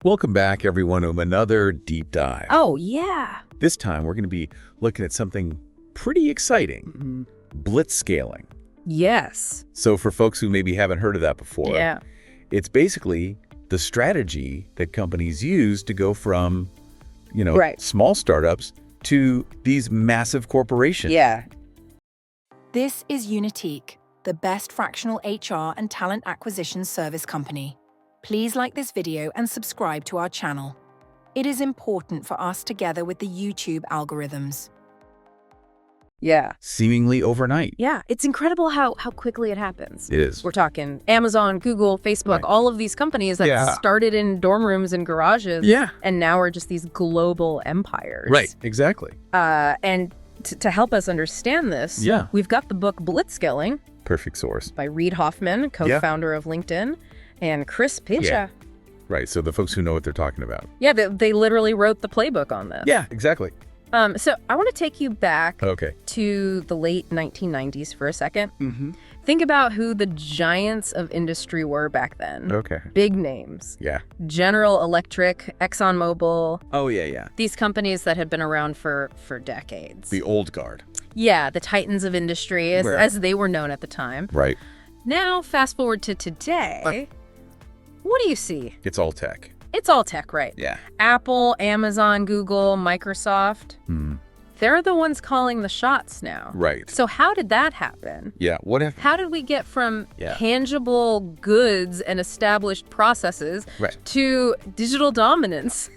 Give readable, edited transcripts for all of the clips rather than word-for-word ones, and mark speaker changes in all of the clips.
Speaker 1: Welcome back, everyone, to another deep dive.
Speaker 2: Oh, yeah.
Speaker 1: This time, we're going to be looking at something pretty exciting, blitzscaling.
Speaker 2: Yes.
Speaker 1: So for folks who maybe haven't heard of that before, it's basically the strategy that companies use to go from, small startups to these massive corporations.
Speaker 2: Yeah.
Speaker 3: This is UnitiQ, the best fractional HR and talent acquisition service company. Please like this video and subscribe to our channel. It is important for us together with the YouTube algorithms.
Speaker 2: Yeah.
Speaker 1: Seemingly overnight.
Speaker 2: Yeah. It's incredible how quickly it happens.
Speaker 1: It is.
Speaker 2: We're talking Amazon, Google, Facebook, all of these companies that started in dorm rooms and garages.
Speaker 1: Yeah.
Speaker 2: And now are just these global empires.
Speaker 1: Right. Exactly.
Speaker 2: And to help us understand this, we've got the book Blitzscaling.
Speaker 1: Perfect source.
Speaker 2: By Reid Hoffman, co-founder of LinkedIn, and Chris Pincha.
Speaker 1: Yeah. Right. So the folks who know what they're talking about.
Speaker 2: Yeah, they literally wrote the playbook on this.
Speaker 1: Yeah, exactly.
Speaker 2: So I want to take you back
Speaker 1: to
Speaker 2: the late 1990s for a second. Think about who the giants of industry were back then. Big names.
Speaker 1: Yeah.
Speaker 2: General Electric, ExxonMobil.
Speaker 1: Oh, yeah.
Speaker 2: These companies that had been around for decades.
Speaker 1: The old guard.
Speaker 2: Yeah, the titans of industry, as they were known at the time.
Speaker 1: Right.
Speaker 2: Now, fast forward to today, what do you see?
Speaker 1: It's all tech.
Speaker 2: It's all tech, right?
Speaker 1: Yeah.
Speaker 2: Apple, Amazon, Google, Microsoft. They're the ones calling the shots now.
Speaker 1: Right.
Speaker 2: So how did that happen?
Speaker 1: Yeah.
Speaker 2: How did we get from tangible goods and established processes to digital dominance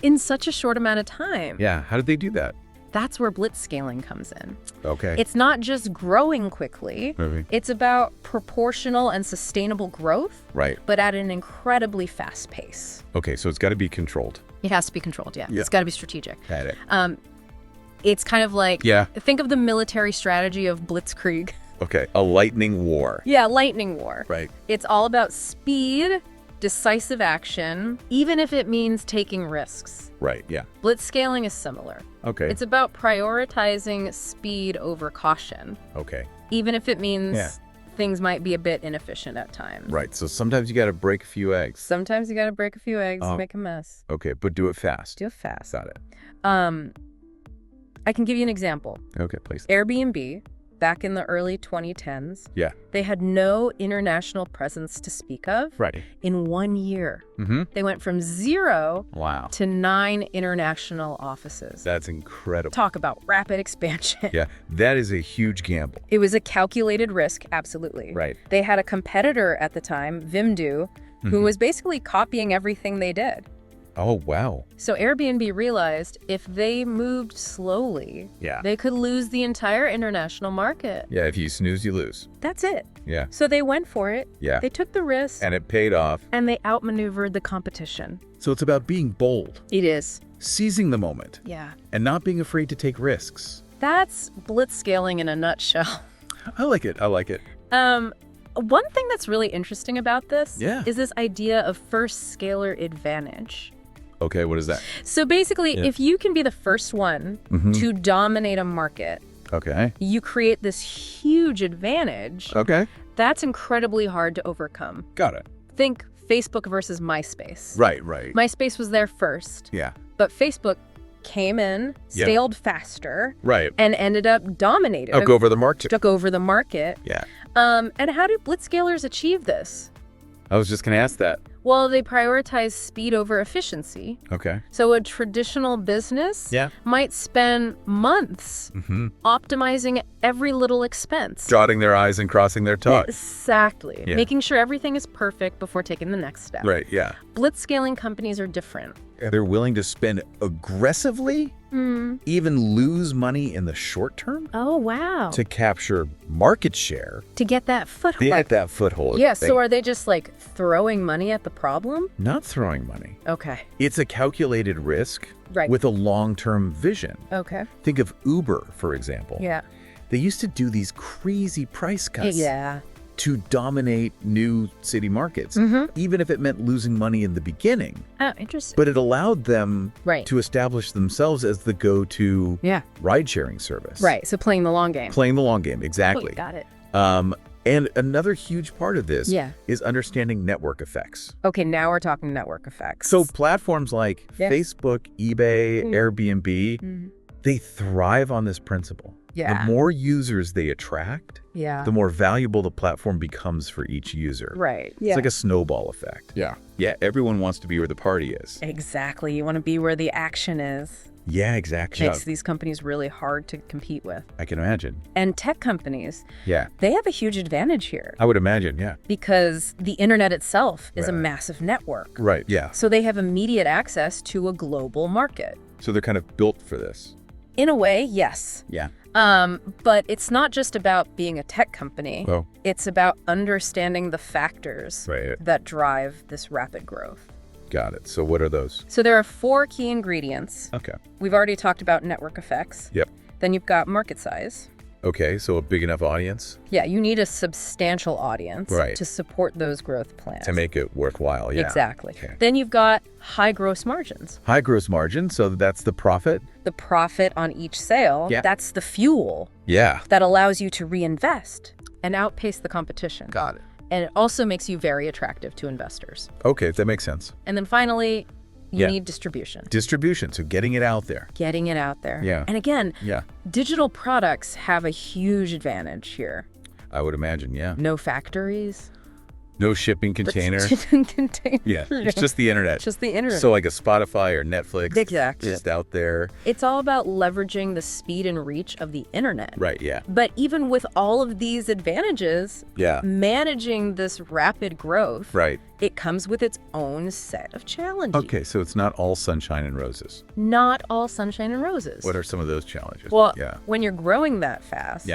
Speaker 2: in such a short amount of time?
Speaker 1: Yeah. How did they do that?
Speaker 2: That's where blitzscaling comes in.
Speaker 1: Okay.
Speaker 2: It's not just growing quickly. It's about proportional and sustainable growth, but at an incredibly fast pace.
Speaker 1: Okay, so it's got to be controlled.
Speaker 2: It has to be controlled, yeah. It's got to be strategic.
Speaker 1: Got it.
Speaker 2: It's kind of like, think of the military strategy of blitzkrieg.
Speaker 1: Okay, a lightning war.
Speaker 2: Yeah, lightning war.
Speaker 1: Right.
Speaker 2: It's all about speed, decisive action, even if it means taking risks.
Speaker 1: Right, yeah.
Speaker 2: Blitzscaling is similar.
Speaker 1: Okay.
Speaker 2: It's about prioritizing speed over caution.
Speaker 1: Okay.
Speaker 2: Even if it means things might be a bit inefficient at times.
Speaker 1: Right, so sometimes you got to break a few eggs.
Speaker 2: Sometimes you got to break a few eggs, make a mess.
Speaker 1: Okay, but do it fast.
Speaker 2: Do it fast.
Speaker 1: Got it.
Speaker 2: I can give you an example.
Speaker 1: Okay, please.
Speaker 2: Airbnb, back in the early 2010s, they had no international presence to speak of in 1 year. They went from 0 to 9 international offices.
Speaker 1: That's incredible.
Speaker 2: Talk about rapid expansion.
Speaker 1: Yeah, that is a huge gamble.
Speaker 2: It was a calculated risk, absolutely.
Speaker 1: Right.
Speaker 2: They had a competitor at the time, Vimdo, who was basically copying everything they did.
Speaker 1: Oh, wow.
Speaker 2: So Airbnb realized if they moved slowly, they could lose the entire international market.
Speaker 1: Yeah, if you snooze, you lose.
Speaker 2: That's it.
Speaker 1: Yeah.
Speaker 2: So they went for it.
Speaker 1: Yeah.
Speaker 2: They took the risk.
Speaker 1: And it paid off.
Speaker 2: And they outmaneuvered the competition.
Speaker 1: So it's about being bold.
Speaker 2: It is.
Speaker 1: Seizing the moment.
Speaker 2: Yeah.
Speaker 1: And not being afraid to take risks.
Speaker 2: That's blitzscaling in a nutshell.
Speaker 1: I like it. I like it.
Speaker 2: One thing that's really interesting about this
Speaker 1: is
Speaker 2: this idea of first scalar advantage.
Speaker 1: Okay, what is that?
Speaker 2: So basically, if you can be the first one to dominate a market, you create this huge advantage.
Speaker 1: Okay.
Speaker 2: That's incredibly hard to overcome.
Speaker 1: Got it.
Speaker 2: Think Facebook versus MySpace.
Speaker 1: Right.
Speaker 2: MySpace was there first.
Speaker 1: Yeah.
Speaker 2: But Facebook came in, scaled faster,
Speaker 1: and
Speaker 2: ended up dominating.
Speaker 1: Took over the market.
Speaker 2: Yeah. And how do blitzscalers achieve this?
Speaker 1: I was just going to ask that.
Speaker 2: Well, they prioritize speed over efficiency.
Speaker 1: Okay.
Speaker 2: So a traditional business might spend months optimizing every little expense.
Speaker 1: Dotting their I's and crossing their T's.
Speaker 2: Exactly. Yeah. Making sure everything is perfect before taking the next step.
Speaker 1: Right, yeah.
Speaker 2: Blitzscaling companies are different.
Speaker 1: They're willing to spend aggressively, even lose money in the short term.
Speaker 2: Oh, wow.
Speaker 1: To capture market share.
Speaker 2: To get that foothold.
Speaker 1: To get that foothold.
Speaker 2: Yeah, so are they just like throwing money at the problem?
Speaker 1: Not throwing money.
Speaker 2: Okay.
Speaker 1: It's a calculated risk with a long-term vision.
Speaker 2: Okay.
Speaker 1: Think of Uber, for example.
Speaker 2: Yeah.
Speaker 1: They used to do these crazy price cuts.
Speaker 2: Yeah.
Speaker 1: To dominate new city markets, even if it meant losing money in the beginning.
Speaker 2: Oh, interesting.
Speaker 1: But it allowed them to establish themselves as the go-to ride-sharing service.
Speaker 2: Right, so playing the long game.
Speaker 1: Playing the long game, exactly.
Speaker 2: Oh, got it.
Speaker 1: And another huge part of this is understanding network effects.
Speaker 2: Okay, now we're talking network effects.
Speaker 1: So platforms like Facebook, eBay, Airbnb, they thrive on this principle.
Speaker 2: Yeah.
Speaker 1: The more users they attract, the more valuable the platform becomes for each user.
Speaker 2: Right.
Speaker 1: It's like a snowball effect.
Speaker 4: Yeah.
Speaker 1: Yeah, everyone wants to be where the party is.
Speaker 2: Exactly. You want to be where the action is.
Speaker 1: Yeah, exactly.
Speaker 2: Makes these companies really hard to compete with.
Speaker 1: I can imagine.
Speaker 2: And tech companies,
Speaker 1: they
Speaker 2: have a huge advantage here.
Speaker 1: I would imagine,
Speaker 2: because the internet itself is a massive network.
Speaker 1: Right, yeah.
Speaker 2: So they have immediate access to a global market.
Speaker 1: So they're kind of built for this.
Speaker 2: In a way, yes.
Speaker 1: Yeah.
Speaker 2: But it's not just about being a tech company.
Speaker 1: Oh.
Speaker 2: It's about understanding the factors that drive this rapid growth.
Speaker 1: Got it. So what are those?
Speaker 2: So there are 4 key ingredients.
Speaker 1: Okay.
Speaker 2: We've already talked about network effects.
Speaker 1: Yep.
Speaker 2: Then you've got market size.
Speaker 1: Okay, so a big enough audience?
Speaker 2: Yeah, you need a substantial audience to support those growth plans.
Speaker 1: To make it worthwhile, yeah.
Speaker 2: Exactly.
Speaker 1: Okay.
Speaker 2: Then you've got high gross margins.
Speaker 1: High gross margin, so that's the profit?
Speaker 2: The profit on each sale, that's the fuel that allows you to reinvest and outpace the competition.
Speaker 1: Got it.
Speaker 2: And it also makes you very attractive to investors.
Speaker 1: Okay, that makes sense.
Speaker 2: And then finally, you need distribution.
Speaker 1: Distribution, so getting it out there.
Speaker 2: Getting it out there.
Speaker 1: Yeah.
Speaker 2: And again, digital products have a huge advantage here.
Speaker 1: I would imagine, yeah.
Speaker 2: No factories.
Speaker 1: No shipping container. Yeah, it's just the internet.
Speaker 2: Just the internet.
Speaker 1: So like a Spotify or Netflix.
Speaker 2: Exactly.
Speaker 1: Just out there.
Speaker 2: It's all about leveraging the speed and reach of the internet.
Speaker 1: Right, yeah.
Speaker 2: But even with all of these advantages, managing this rapid growth, it comes with its own set of challenges.
Speaker 1: Okay, so it's not all sunshine and roses.
Speaker 2: Not all sunshine and roses.
Speaker 1: What are some of those challenges?
Speaker 2: Well, when you're growing that fast,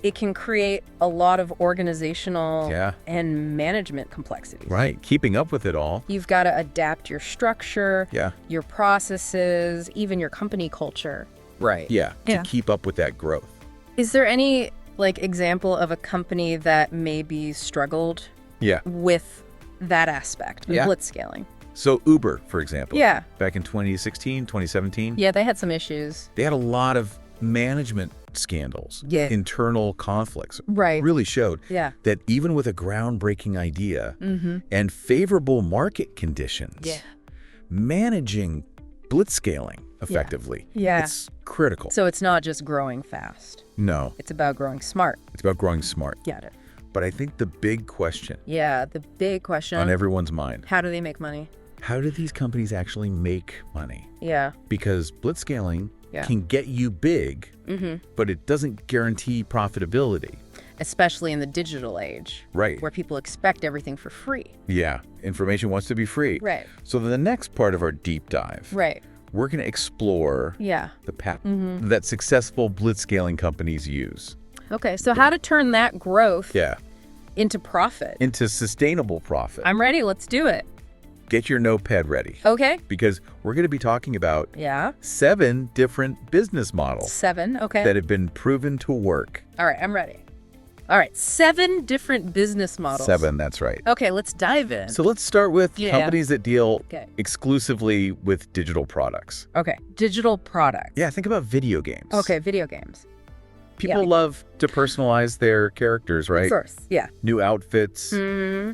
Speaker 2: it can create a lot of organizational and management complexities.
Speaker 1: Right, keeping up with it all.
Speaker 2: You've got to adapt your structure, your processes, even your company culture.
Speaker 1: Right. Yeah, to keep up with that growth.
Speaker 2: Is there any example of a company that maybe struggled with that aspect of blitzscaling?
Speaker 1: So Uber, for example.
Speaker 2: Yeah.
Speaker 1: Back in 2016, 2017.
Speaker 2: Yeah, they had some issues.
Speaker 1: They had a lot of management scandals, internal conflicts, really showed that even with a groundbreaking idea and favorable market conditions, managing blitzscaling effectively, it's critical.
Speaker 2: So it's not just growing fast.
Speaker 1: No.
Speaker 2: It's about growing smart.
Speaker 1: It's about growing smart.
Speaker 2: Got it.
Speaker 1: But I think the big question
Speaker 2: the big question
Speaker 1: on everyone's mind,
Speaker 2: how do they make money?
Speaker 1: How do these companies actually make money?
Speaker 2: Yeah.
Speaker 1: Because blitzscaling can get you big, but it doesn't guarantee profitability.
Speaker 2: Especially in the digital age.
Speaker 1: Right.
Speaker 2: Where people expect everything for free.
Speaker 1: Yeah. Information wants to be free.
Speaker 2: Right.
Speaker 1: So the next part of our deep dive, we're going to explore the pattern that successful blitzscaling companies use.
Speaker 2: Okay. So how to turn that growth into profit.
Speaker 1: Into sustainable profit.
Speaker 2: I'm ready. Let's do it.
Speaker 1: Get your notepad ready.
Speaker 2: Okay.
Speaker 1: Because we're going to be talking about 7 different business models.
Speaker 2: 7, okay.
Speaker 1: That have been proven to work.
Speaker 2: All right, I'm ready. All right, 7 different business models.
Speaker 1: 7, that's right.
Speaker 2: Okay, let's dive in.
Speaker 1: So let's start with companies that deal exclusively with digital products.
Speaker 2: Okay, digital products.
Speaker 1: Yeah, think about video games.
Speaker 2: Okay, video games.
Speaker 1: People love to personalize their characters, right?
Speaker 2: Of course, yeah.
Speaker 1: New outfits,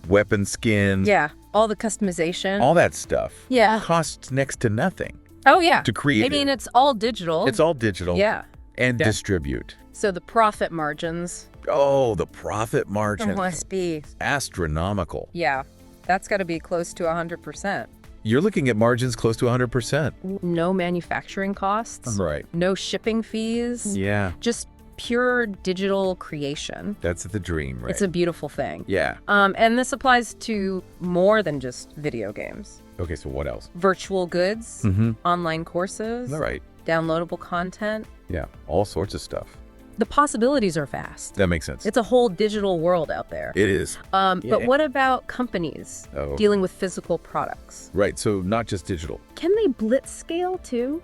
Speaker 1: weapon skins.
Speaker 2: Yeah, all the customization.
Speaker 1: All that stuff.
Speaker 2: Yeah.
Speaker 1: Costs next to nothing.
Speaker 2: Oh, yeah.
Speaker 1: To create
Speaker 2: I mean, it's all digital.
Speaker 1: It's all digital.
Speaker 2: Yeah.
Speaker 1: And distribute.
Speaker 2: So the profit margins.
Speaker 1: Oh, the profit margin.
Speaker 2: Must be
Speaker 1: astronomical.
Speaker 2: Yeah, that's got to be close to 100%.
Speaker 1: You're looking at margins close to 100%.
Speaker 2: No manufacturing costs.
Speaker 1: Right.
Speaker 2: No shipping fees.
Speaker 1: Yeah.
Speaker 2: Just pure digital creation.
Speaker 1: That's the dream, right?
Speaker 2: It's a beautiful thing.
Speaker 1: Yeah.
Speaker 2: And this applies to more than just video games.
Speaker 1: Okay, so what else?
Speaker 2: Virtual goods, online courses.
Speaker 1: All right.
Speaker 2: Downloadable content.
Speaker 1: Yeah, all sorts of stuff.
Speaker 2: The possibilities are vast.
Speaker 1: That makes sense.
Speaker 2: It's a whole digital world out there.
Speaker 1: It is.
Speaker 2: But what about companies dealing with physical products?
Speaker 1: Right, so not just digital.
Speaker 2: Can they blitzscale too?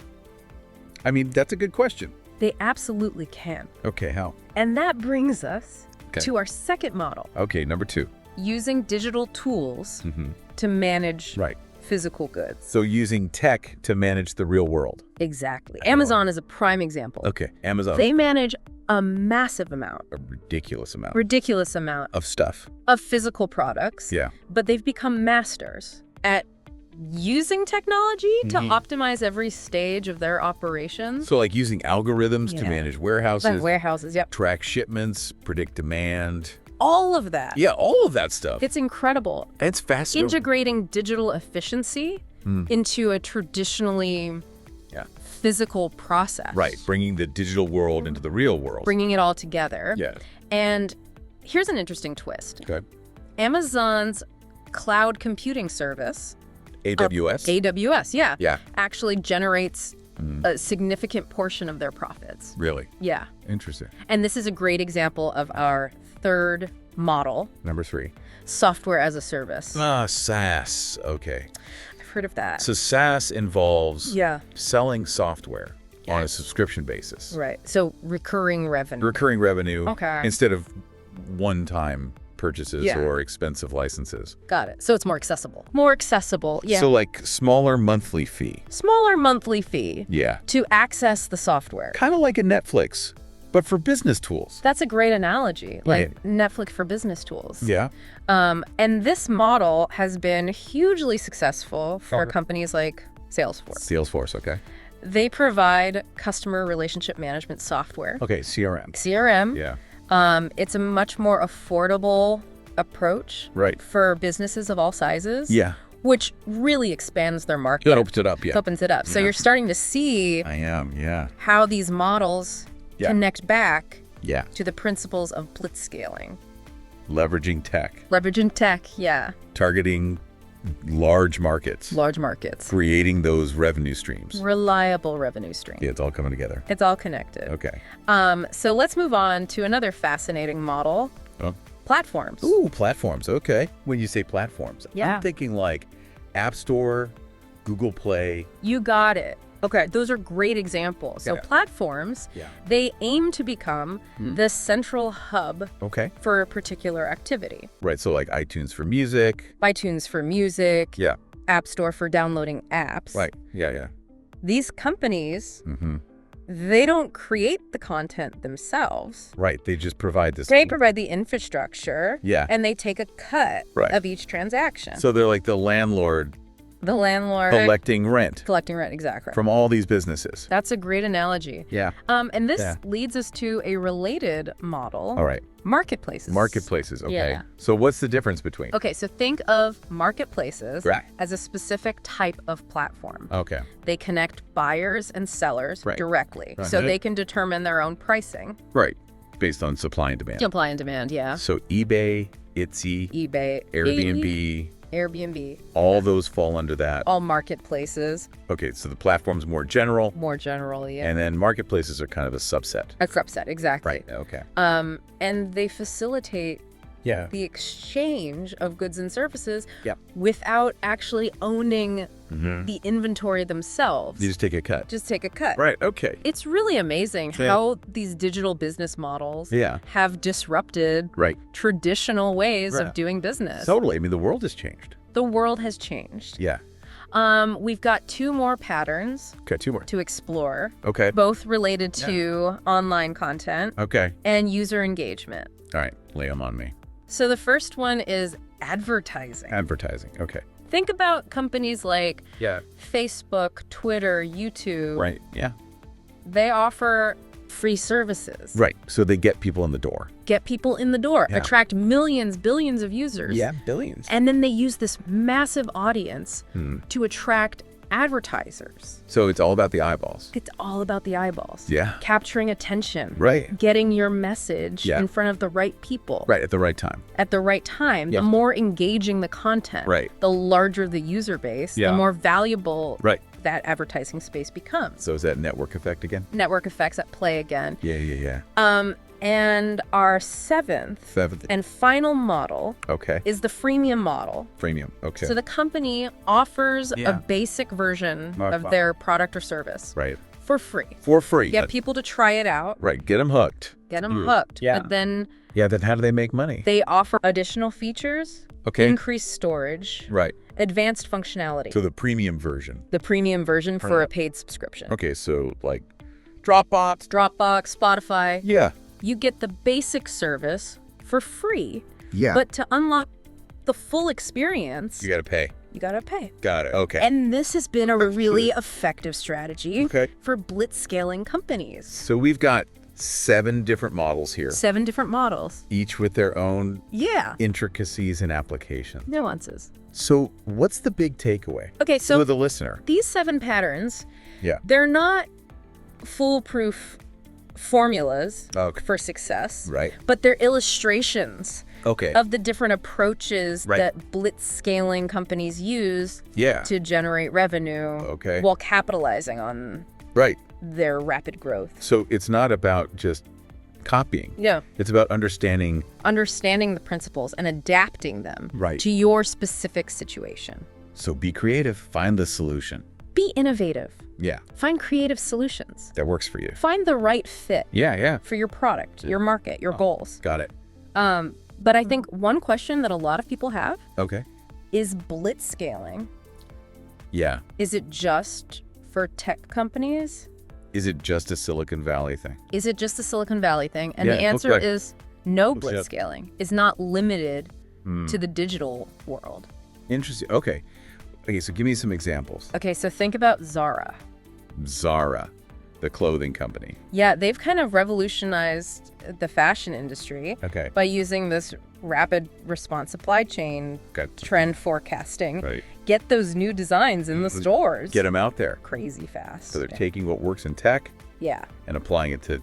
Speaker 1: I mean, that's a good question.
Speaker 2: They absolutely can.
Speaker 1: Okay, how?
Speaker 2: And that brings us to our second model.
Speaker 1: Okay, number 2.
Speaker 2: Using digital tools to manage physical goods.
Speaker 1: So using tech to manage the real world.
Speaker 2: Exactly. Amazon is a prime example.
Speaker 1: Okay, Amazon.
Speaker 2: They manage a massive amount.
Speaker 1: A ridiculous amount.
Speaker 2: Ridiculous amount.
Speaker 1: Of stuff.
Speaker 2: Of physical products.
Speaker 1: Yeah.
Speaker 2: But they've become masters at using technology to optimize every stage of their operations.
Speaker 1: So like using algorithms to manage warehouses.
Speaker 2: Like warehouses, yep.
Speaker 1: Track shipments, predict demand.
Speaker 2: All of that.
Speaker 1: Yeah, all of that stuff.
Speaker 2: It's incredible.
Speaker 1: It's fascinating.
Speaker 2: Integrating digital efficiency into a traditionally physical process.
Speaker 1: Right, bringing the digital world into the real world.
Speaker 2: Bringing it all together.
Speaker 1: Yeah.
Speaker 2: And here's an interesting twist.
Speaker 1: Okay.
Speaker 2: Amazon's cloud computing service,
Speaker 1: AWS?
Speaker 2: yeah, actually generates a significant portion of their profits.
Speaker 1: Really?
Speaker 2: Yeah.
Speaker 1: Interesting.
Speaker 2: And this is a great example of our third model.
Speaker 1: Number 3.
Speaker 2: Software as a service.
Speaker 1: SaaS. Okay.
Speaker 2: I've heard of that.
Speaker 1: So SaaS involves selling software on a subscription basis.
Speaker 2: Right. So recurring revenue.
Speaker 1: Recurring revenue.
Speaker 2: Okay.
Speaker 1: Instead of one-time purchases or expensive licenses.
Speaker 2: Got it. So it's more accessible. More accessible, yeah.
Speaker 1: So like smaller monthly fee.
Speaker 2: Smaller monthly fee.
Speaker 1: Yeah.
Speaker 2: To access the software.
Speaker 1: Kind of like a Netflix, but for business tools.
Speaker 2: That's a great analogy. Like Netflix for business tools.
Speaker 1: Yeah.
Speaker 2: And this model has been hugely successful for companies like Salesforce.
Speaker 1: Salesforce, okay.
Speaker 2: They provide customer relationship management software.
Speaker 1: Okay, CRM.
Speaker 2: CRM.
Speaker 1: Yeah.
Speaker 2: It's a much more affordable approach for businesses of all sizes.
Speaker 1: Yeah.
Speaker 2: Which really expands their market.
Speaker 1: That opens it up, yeah.
Speaker 2: It opens it up. So you're starting to see how these models connect back to the principles of blitzscaling.
Speaker 1: Leveraging tech.
Speaker 2: Leveraging tech, yeah.
Speaker 1: Targeting large markets.
Speaker 2: Large markets.
Speaker 1: Creating those revenue streams.
Speaker 2: Reliable revenue streams.
Speaker 1: Yeah, it's all coming together.
Speaker 2: It's all connected.
Speaker 1: Okay.
Speaker 2: So let's move on to another fascinating model.
Speaker 1: Oh.
Speaker 2: Platforms.
Speaker 1: Ooh, platforms. Okay. When you say platforms, I'm thinking like App Store, Google Play.
Speaker 2: You got it. Okay, those are great examples. So platforms, they aim to become the central hub for a particular activity.
Speaker 1: Right, so like iTunes for music.
Speaker 2: iTunes for music.
Speaker 1: Yeah.
Speaker 2: App Store for downloading apps.
Speaker 1: Right, yeah.
Speaker 2: These companies, they don't create the content themselves.
Speaker 1: Right, they just provide this.
Speaker 2: They provide the infrastructure.
Speaker 1: Yeah.
Speaker 2: And they take a cut of each transaction.
Speaker 1: So they're like the landlord.
Speaker 2: The landlord.
Speaker 1: Collecting rent.
Speaker 2: Collecting rent, exactly.
Speaker 1: From all these businesses.
Speaker 2: That's a great analogy.
Speaker 1: Yeah.
Speaker 2: And this leads us to a related model.
Speaker 1: All right.
Speaker 2: Marketplaces.
Speaker 1: Marketplaces, okay.
Speaker 2: Yeah.
Speaker 1: So what's the difference between?
Speaker 2: Okay, so think of marketplaces as a specific type of platform.
Speaker 1: Okay.
Speaker 2: They connect buyers and sellers directly. So they can determine their own pricing.
Speaker 1: Right. Based on supply and demand.
Speaker 2: Supply and demand, yeah.
Speaker 1: So eBay, Etsy, Airbnb, all those fall under that.
Speaker 2: All marketplaces.
Speaker 1: Okay, so the platform's more general.
Speaker 2: More general, yeah.
Speaker 1: And then marketplaces are kind of a subset.
Speaker 2: A subset, exactly.
Speaker 1: Right, okay.
Speaker 2: And they facilitate the exchange of goods and services without actually owning the inventory themselves.
Speaker 1: You just take a cut.
Speaker 2: Just take a cut.
Speaker 1: Right, okay.
Speaker 2: It's really amazing how these digital business models have disrupted traditional ways of doing business.
Speaker 1: Totally. I mean, the world has changed.
Speaker 2: The world has changed.
Speaker 1: Yeah.
Speaker 2: We've got 2 more patterns to explore.
Speaker 1: Okay.
Speaker 2: Both related to online content and user engagement.
Speaker 1: All right, lay them on me.
Speaker 2: So the first one is advertising.
Speaker 1: Advertising, okay.
Speaker 2: Think about companies like Facebook, Twitter, YouTube.
Speaker 1: Right, yeah.
Speaker 2: They offer free services.
Speaker 1: Right, so they get people in the door.
Speaker 2: Get people in the door, attract millions, billions of users.
Speaker 1: Yeah, billions.
Speaker 2: And then they use this massive audience to attract advertisers.
Speaker 1: So it's all about the eyeballs.
Speaker 2: It's all about the eyeballs.
Speaker 1: Yeah.
Speaker 2: Capturing attention.
Speaker 1: Right.
Speaker 2: Getting your message in front of the right people.
Speaker 1: Right, at the right time.
Speaker 2: At the right time. The more engaging the content,
Speaker 1: the
Speaker 2: larger the user base, the more valuable that advertising space becomes.
Speaker 1: So is that network effect again?
Speaker 2: Network effects at play again.
Speaker 1: Yeah.
Speaker 2: And our seventh and final model is the freemium model.
Speaker 1: Freemium, okay.
Speaker 2: So the company offers a basic version of their product or service for free.
Speaker 1: For free.
Speaker 2: Get people to try it out.
Speaker 1: Right, get them hooked.
Speaker 2: Get them hooked.
Speaker 1: Yeah.
Speaker 2: But then...
Speaker 1: Yeah, then how do they make money?
Speaker 2: They offer additional features, increased storage, advanced functionality.
Speaker 1: So the premium version.
Speaker 2: The premium version for a paid subscription.
Speaker 1: Okay, so like Dropbox,
Speaker 2: Spotify.
Speaker 1: Yeah.
Speaker 2: You get the basic service for free.
Speaker 1: Yeah.
Speaker 2: But to unlock the full experience,
Speaker 1: You got to pay.
Speaker 2: you gotta pay.
Speaker 1: Got it. Okay.
Speaker 2: And this has been a really effective strategy for blitzscaling companies.
Speaker 1: So we've got 7 different models here.
Speaker 2: 7 different models.
Speaker 1: Each with their own
Speaker 2: Yeah.
Speaker 1: intricacies and applications.
Speaker 2: Nuances.
Speaker 1: So what's the big takeaway?
Speaker 2: Okay, so
Speaker 1: for the listener.
Speaker 2: these 7 patterns,
Speaker 1: Yeah.
Speaker 2: they're not foolproof formulas for success,
Speaker 1: Right.
Speaker 2: but they're illustrations
Speaker 1: Okay.
Speaker 2: of the different approaches that blitzscaling companies use to generate revenue while capitalizing on their rapid growth.
Speaker 1: So it's not about just copying.
Speaker 2: Yeah.
Speaker 1: It's about understanding
Speaker 2: the principles and adapting them to your specific situation.
Speaker 1: So be creative. Find the solution.
Speaker 2: Be innovative.
Speaker 1: Yeah.
Speaker 2: Find creative solutions.
Speaker 1: That works for you.
Speaker 2: Find the right fit
Speaker 1: Yeah.
Speaker 2: for your product, your market, your goals.
Speaker 1: Got it.
Speaker 2: But I think one question that a lot of people have is blitzscaling.
Speaker 1: Yeah.
Speaker 2: Is it just for tech companies?
Speaker 1: Is it just a Silicon Valley thing?
Speaker 2: Is it just a Silicon Valley thing? And the answer is no. Blitzscaling is not limited to the digital world.
Speaker 1: Interesting. Okay, so give me some examples.
Speaker 2: Okay, so think about Zara.
Speaker 1: Zara, the clothing company.
Speaker 2: Yeah, they've kind of revolutionized the fashion industry by using this rapid response supply chain trend forecasting. Get those new designs in the stores.
Speaker 1: Get them out there.
Speaker 2: Crazy fast.
Speaker 1: So they're taking what works in tech and applying it to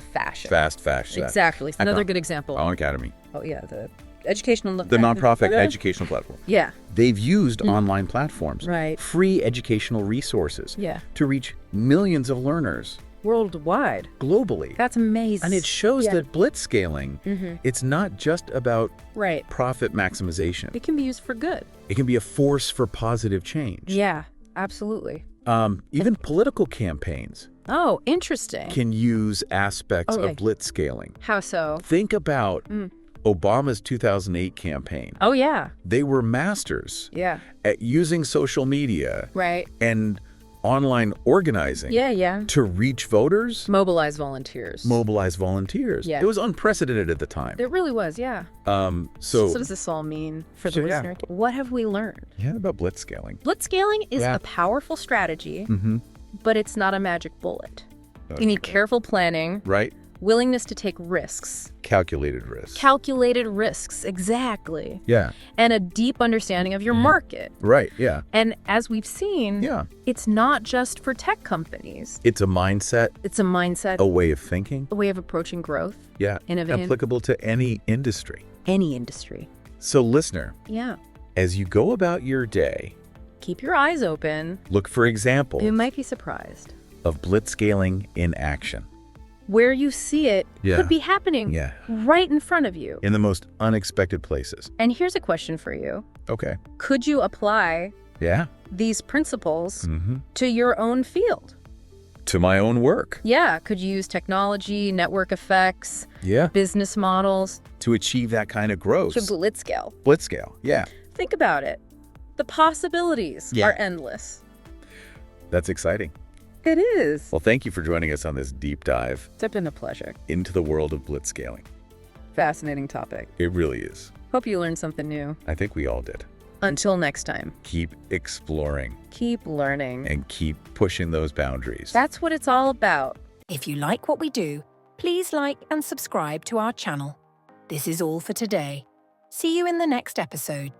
Speaker 2: fashion.
Speaker 1: Fast fashion.
Speaker 2: Exactly. It's another good example.
Speaker 1: Our Academy.
Speaker 2: Oh, yeah, the educational...
Speaker 1: The nonprofit educational platform.
Speaker 2: Yeah.
Speaker 1: They've used online platforms,
Speaker 2: Right.
Speaker 1: free educational resources to reach millions of learners.
Speaker 2: Worldwide.
Speaker 1: Globally.
Speaker 2: That's amazing.
Speaker 1: And it shows that blitzscaling, it's not just about profit maximization.
Speaker 2: It can be used for good.
Speaker 1: It can be a force for positive change.
Speaker 2: Yeah, absolutely.
Speaker 1: Even political campaigns
Speaker 2: Oh, interesting.
Speaker 1: can use aspects of blitzscaling.
Speaker 2: How so?
Speaker 1: Think about Obama's 2008 campaign.
Speaker 2: Oh, yeah.
Speaker 1: They were masters at using social media and online organizing to reach voters.
Speaker 2: Mobilize volunteers.
Speaker 1: Yeah. It was unprecedented at the time.
Speaker 2: It really was, yeah.
Speaker 1: So
Speaker 2: what does this all mean for the listener? What have we learned?
Speaker 1: About blitzscaling.
Speaker 2: Blitzscaling is a powerful strategy, but it's not a magic bullet. You need careful planning, willingness to take risks.
Speaker 1: Calculated risks.
Speaker 2: Exactly.
Speaker 1: Yeah.
Speaker 2: And a deep understanding of your market.
Speaker 1: Right, yeah.
Speaker 2: And as we've seen, it's not just for tech companies.
Speaker 1: It's a mindset. A way of thinking.
Speaker 2: A way of approaching growth.
Speaker 1: Yeah.
Speaker 2: Innovating.
Speaker 1: Applicable to any industry. So listener.
Speaker 2: Yeah.
Speaker 1: As you go about your day,
Speaker 2: keep your eyes open.
Speaker 1: Look for examples.
Speaker 2: You might be surprised.
Speaker 1: Of blitzscaling in action.
Speaker 2: Where you see it could be happening right in front of you.
Speaker 1: In the most unexpected places.
Speaker 2: And here's a question for you.
Speaker 1: Okay.
Speaker 2: Could you apply these principles to your own field?
Speaker 1: To my own work.
Speaker 2: Yeah. Could you use technology, network effects, business models?
Speaker 1: To achieve that kind of growth.
Speaker 2: To blitzscale.
Speaker 1: Yeah.
Speaker 2: Think about it. The possibilities are endless.
Speaker 1: That's exciting.
Speaker 2: It is.
Speaker 1: Well, thank you for joining us on this deep dive.
Speaker 2: It's been a pleasure.
Speaker 1: Into the world of blitzscaling.
Speaker 2: Fascinating topic.
Speaker 1: It really is.
Speaker 2: Hope you learned something new.
Speaker 1: I think we all did.
Speaker 2: Until next time.
Speaker 1: Keep exploring.
Speaker 2: Keep learning.
Speaker 1: And keep pushing those boundaries.
Speaker 2: That's what it's all about.
Speaker 3: If you like what we do, please like and subscribe to our channel. This is all for today. See you in the next episode.